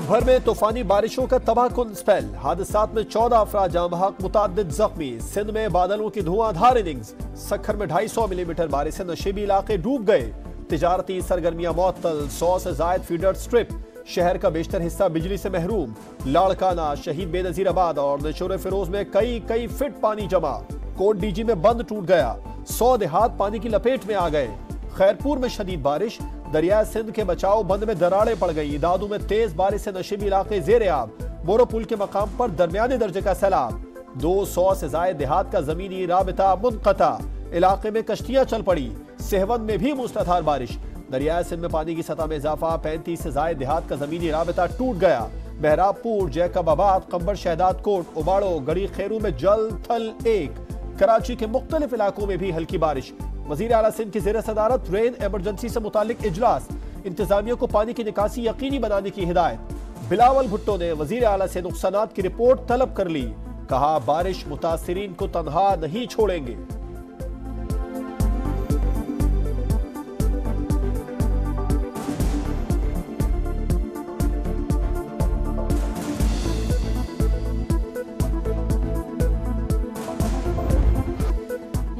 भर में तूफानी बारिशों का तबाहकुन स्पेल, हादसात में 14 अफराद जाँ बहक, मुताद्दिद जख्मी। सिंध में बादलों की धुआंधार इनिंग्स, सखर में 250 मिलीमीटर बारिश से नशेबी इलाके डूब गए। तिजारती सरगर्मियां मअतल, 100 से जायद फीडर स्ट्रिप, शहर का बेशतर हिस्सा बिजली से महरूम। लाड़काना, शहीद बेनजीर आबाद और निशोर फिरोज में कई फीट पानी जमा। कोट डीजी में बंद टूट गया, 100 देहात पानी की लपेट में आ गए। खैरपुर में शदीद बारिश, दरिया सिंध के बचाव बंद में दरारें पड़ गई। दादू में तेज बारिश से नशेबी इलाके जेर आब। बोरो पुल के मकाम पर दरमियाने दर्जे का सैलाब। 200 से जायद देहात का जमीनी राबिता मुनक़ता, इलाके में कश्तियां चल पड़ी। सेहवंद में भी मूसलाधार बारिश, दरिया सिंध में पानी की सतह में इजाफा। 35 से जायद देहात का जमीनी राबिता टूट गया। बहरापुर, जैकबाबाद, कंबर शहदाद कोट, उबाड़ो, गड़ी खैरू में जल थल एक। कराची के मुख्तलिफ इलाकों में भी हल्की बारिश। वजीर आला सिंध की ज़ेर सदारत रेन एमरजेंसी से मुतालिक इजलास, इंतजामिया को पानी की निकासी यकीनी बनाने की हिदायत। बिलावल भुट्टो ने वजीर आला से नुकसानात की रिपोर्ट तलब कर ली, कहा बारिश मुतासिरीन को तन्हा नहीं छोड़ेंगे।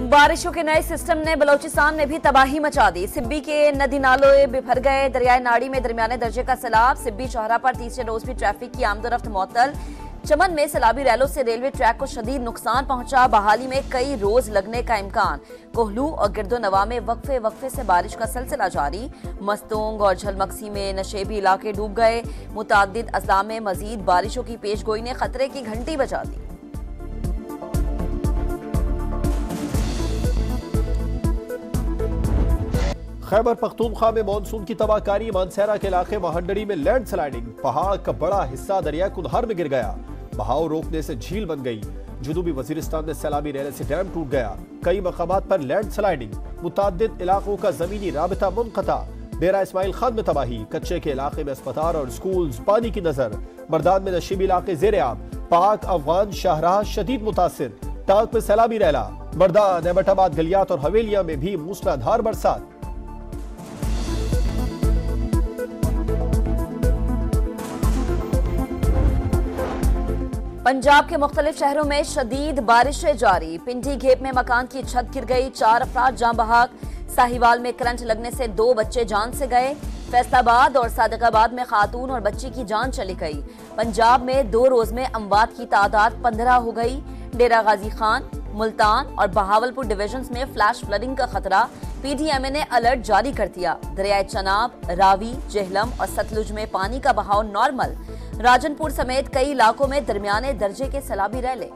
बारिशों के नए सिस्टम ने बलोचिस्तान में भी तबाही मचा दी। सिब्बी के नदी नाले बिफर गए, दरियाई नाड़ी में दरमियाने दर्जे का सैलाब। सिब्बी शाहरा पर तीसरे रोज भी ट्रैफिक की आमदोरफ्त मुअत्तल। चमन में सैलाबी रैलों से रेलवे ट्रैक को शदीद नुकसान पहुंचा। बहाली में कई रोज लगने का इम्कान। कोहलू और गिरदो नवा में वक्फे से बारिश का सिलसिला जारी। मस्तोंग और झलमक्सी में नशेबी इलाके डूब गए। मुताद्दिद अजला में मजीद बारिशों की पेशगोई ने खतरे की घंटी बजा दी। खैबर पख्तूनख्वा में मानसून की तबाहकारी, मानसेरा के इलाके महंडड़ी में लैंड स्लाइडिंग। पहाड़ का बड़ा हिस्सा दरिया कुनहर में गिर गया, बहाव रोकने से झील बन गई। जुनूबी वजीरिस्तान में सैलाबी रैले से डैम टूट गया। कई मकामात पर लैंड स्लाइडिंग, मुताद्दिद इलाकों का जमीनी राबिता मुनक़ता। डेरा इस्माइल खान में तबाही, कच्चे के इलाके में अस्पताल और स्कूल पानी की नजर। मर्दान में नशीबी इलाके जेर आब। पाक अफगान शाहराह शदीद मुतासिर, टाक में सैलाबी रैला। मर्दान, एबटाबाद, गलियात और हवेलिया में भी मूसलाधार बरसात। पंजाब के मुख्तलिफ शहरों में शदीद बारिशें जारी। पिंडी घेप में मकान की छत गिर गई, 4 अफराद जाँ बहक। साहिवाल में करंट लगने से 2 बच्चे जान से गए। फैसलाबाद और सादिकाबाद में खातून और बच्ची की जान चली गई। पंजाब में 2 रोज में अमवात की तादाद 15 हो गई। डेरा गाजी खान, मुल्तान और बहावलपुर डिविजन्स में फ्लैश फ्लडिंग का खतरा। पीडीएमए ने अलर्ट जारी कर दिया। दरियाए चनाब, रावी, जेहलम और सतलुज में पानी का बहाव नॉर्मल। राजनपुर समेत कई इलाकों में दरमियाने दर्जे के सैलाबी रैले।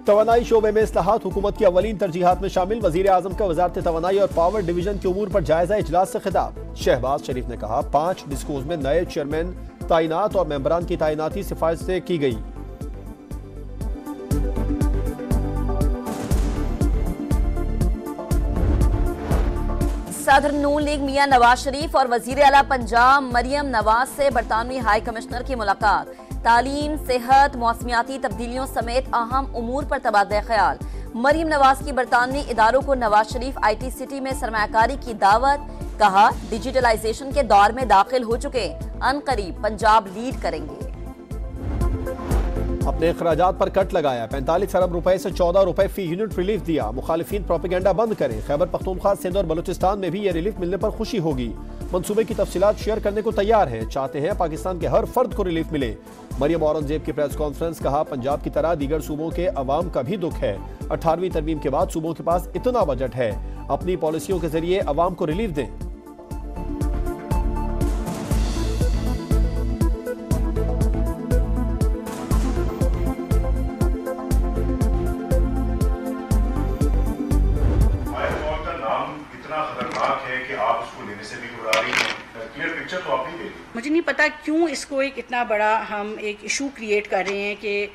तवानाई शोबे में इस्लाहात हुकूमत की अवलीन तरजीहात में शामिल। वजीर आजम का वजारत तवानाई और पावर डिवीजन के उमूर पर जायजा इजलास से खिताब। शहबाज शरीफ ने कहा 5 डिस्कोज में नए चेयरमैन तैनात और मेंबरान की तैनाती सिफारिश से की गई। सदर नून लीग मियां नवाज शरीफ और वजीर आला पंजाब मरियम नवाज से बरतानवी हाई कमिश्नर की मुलाकात। तालीम, सेहत, मौसमियाती तब्दीलियों समेत अहम उमूर पर तबादला ख्याल। मरियम नवाज की बरतानवी इदारों को नवाज शरीफ IT सिटी में सरमायाकारी की दावत। कहा डिजिटलाइजेशन के दौर में दाखिल हो चुके, अनकरीब पंजाब लीड करेंगे। अपने अखराजात पर कट लगाया, 45 अरब रुपए से 14 रुपए फी यूनिट रिलीफ दिया। मुखालिफिन प्रोपेगेंडा बंद करें। खैबर पख्तूनख्वा, सिंध और बलूचिस्तान में भी ये रिलीफ मिलने पर खुशी होगी। मंसूबे की तफसीलात शेयर करने को तैयार हैं। चाहते हैं पाकिस्तान के हर फर्द को रिलीफ मिले। मरियम औरंगजेब की प्रेस कॉन्फ्रेंस, कहा पंजाब की तरह दीगर सूबों के अवाम का भी दुख है। 18वीं तरमीम के बाद सूबों के पास इतना बजट है, अपनी पॉलिसियों के जरिए अवाम को रिलीफ दें। मुझे नहीं पता क्यों इसको एक इतना बड़ा हम एक इशू क्रिएट कर रहे हैं कि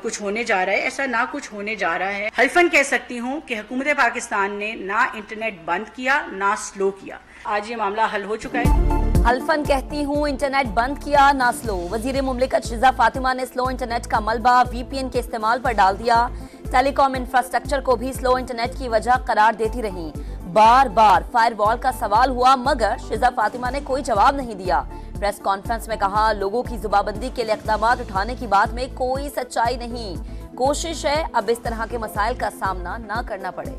कुछ होने जा रहा है। ऐसा ना कुछ होने जा रहा है। हल्फन कह सकती हूँ कि हुकूमत पाकिस्तान ने ना इंटरनेट बंद किया ना स्लो किया। आज ये मामला हल हो चुका है। हल्फन कहती हूँ इंटरनेट बंद किया ना स्लो। वजीर मुमलिकत शिजा फातिमा ने स्लो इंटरनेट का मलबा VPN के इस्तेमाल पर डाल दिया। टेलीकॉम इंफ्रास्ट्रक्चर को भी स्लो इंटरनेट की वजह करार देती रही। बार बार फायरवॉल का सवाल हुआ मगर शिजा फातिमा ने कोई जवाब नहीं दिया। प्रेस कॉन्फ्रेंस में कहा, लोगों की जुबाबंदी के लिए इक़दाम उठाने की बात में कोई सच्चाई नहीं। कोशिश है अब इस तरह के मसाइल का सामना ना करना पड़े।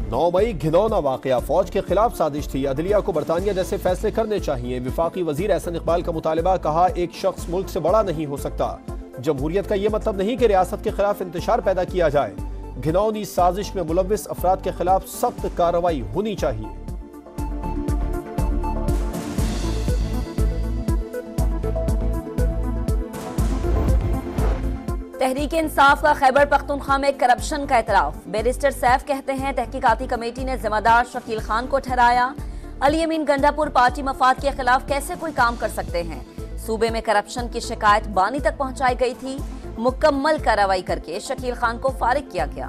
9 मई घिनौना वाकया, फौज के खिलाफ साजिश थी। अदलिया को बरतानिया जैसे फैसले करने चाहिए। विफाकी वजीर एहसन इकबाल का मुतालबा, कहा एक शख्स मुल्क से बड़ा नहीं हो सकता। जमहूरियत का यह मतलब नहीं कि रियासत के खिलाफ इंतशार पैदा किया जाए। घिनौनी साजिश में मुलव्विस अफराद के खिलाफ सख्त कार्रवाई होनी चाहिए। तहरीक इंसाफ का खैबर पख्तूनख्वा में करप्शन का एतराफ। बैरिस्टर सैफ कहते हैं, तहकीकाती कमेटी ने जिम्मेदार शकील खान को ठहराया। अली अमीन गंडापुर पार्टी मफाद के खिलाफ कैसे कोई काम कर सकते हैं। सूबे में करप्शन की शिकायत बानी तक पहुंचाई गई थी। मुकम्मल कार्रवाई करके शकील खान को फारिग किया गया।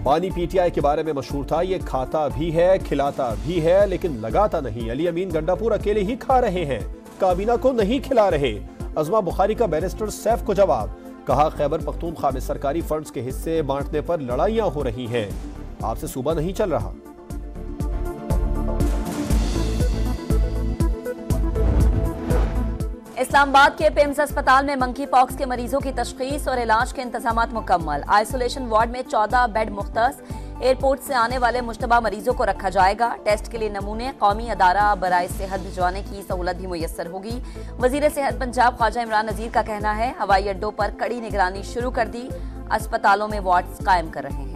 बानी पीटीआई के बारे में मशहूर था, ये खाता भी है खिलाता भी है लेकिन लगाता नहीं। अली अमीन गंडापुर अकेले ही खा रहे हैं, काबीना को नहीं खिला रहे। अजमा बुखारी का बैरिस्टर सैफ को जवाब, कहा खैबर पख्तूनख्वा में सरकारी फंड्स के हिस्से बांटने पर लड़ाइयां हो रही हैं, आपसे सूबा नहीं चल रहा। इस्लामाबाद के पेम्स अस्पताल में मंकी पॉक्स के मरीजों की तशखीस और इलाज के इंतजामात मुकम्मल। आइसोलेशन वार्ड में 14 बेड मुख्तस। एयरपोर्ट से आने वाले मुश्तबा मरीजों को रखा जाएगा। टेस्ट के लिए नमूने कौमी अदारा बराए सेहत भिजवाने की सहूलत भी मुयस्सर होगी। वजीर सेहत पंजाब ख्वाजा इमरान नजीर का कहना है, हवाई अड्डों पर कड़ी निगरानी शुरू कर दी, अस्पतालों में वार्ड्स कायम कर रहे हैं।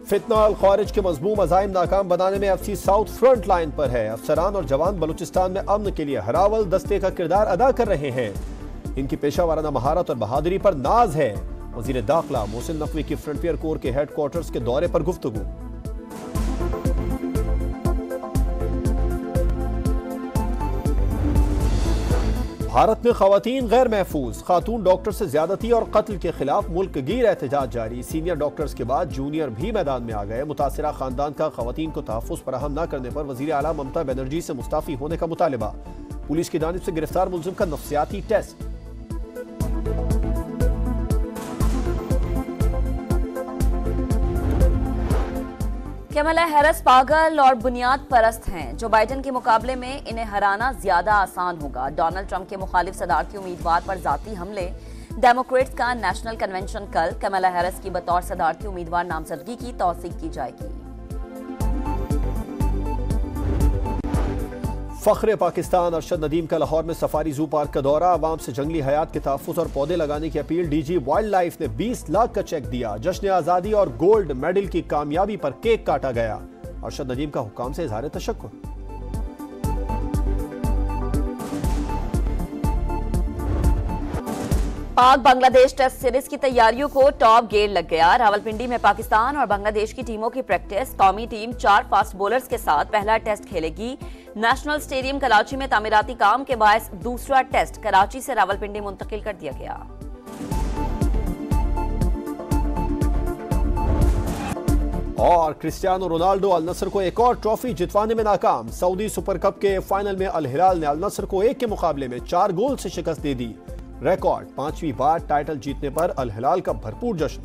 फितना अल ख्वारिज के मजमूम अज़ाइम नाकाम बनाने में एफसी साउथ फ्रंट लाइन पर है। अफसरान और जवान बलूचिस्तान में अमन के लिए हरावल दस्ते का किरदार अदा कर रहे हैं। इनकी पेशा वाराना महारत और बहादुरी पर नाज है। वजीर दाखिला मोहसिन नकवी की फ्रंटियर कोर के हेडक्वार्टर्स के दौरे पर गुफ्तगू। भारत में खवातीन गैर महफूज, खातून डॉक्टर से ज्यादती और कत्ल के खिलाफ मुल्क गिर एहतजाज जारी। सीनियर डॉक्टर्स के बाद जूनियर भी मैदान में आ गए। मुतासिरा खानदान का खवातीन को तहफ़्फ़ुज़ फराहम न करने पर वज़ीर आला ममता बनर्जी से मुस्ताफ़ी होने का मुतालिबा। पुलिस की जानिब से गिरफ्तार मुलजिम का नफ्सियाती टेस्ट। कमला हैरिस पागल और बुनियाद परस्त हैं। जो बाइडेन के मुकाबले में इन्हें हराना ज्यादा आसान होगा। डोनाल्ड ट्रंप के मुखालिफ सदारती उम्मीदवार पर जाती हमले। डेमोक्रेट्स का नेशनल कन्वेंशन कल। कमला हैरिस की बतौर सदारती उम्मीदवार नामजदगी की तौसीक की जाएगी। फख्रे पाकिस्तान अरशद नदीम का लाहौर में सफारी जू पार्क का दौरा। आवाम से जंगली हयात के तहफ़्फ़ुज़ और पौधे लगाने की अपील। डीजी वाइल्ड लाइफ ने 20 लाख का चेक दिया। जश्न आज़ादी और गोल्ड मेडल की कामयाबी पर केक काटा गया। अरशद नदीम का हुक्काम से इज़हार तशक्कुर। पाक बांग्लादेश टेस्ट सीरीज की तैयारियों को टॉप गेयर लग गया। रावलपिंडी में पाकिस्तान और बांग्लादेश की टीमों की प्रैक्टिस। कौमी टीम 4 फास्ट बॉलर्स के साथ पहला टेस्ट खेलेगी। नेशनल स्टेडियम कराची में तामीराती काम के बायस दूसरा टेस्ट कराची से रावलपिंडी मुंतकिल कर दिया गया। और क्रिस्टियानो रोनाल्डो अल नसर को एक और ट्रॉफी जितवाने में नाकाम। सऊदी सुपर कप के फाइनल में अल हिलाल ने अल नसर को 1 के मुकाबले में 4 गोल से शिकस्त दे दी। रिकॉर्ड 5वीं बार टाइटल जीतने पर अल हिलाल का भरपूर जश्न।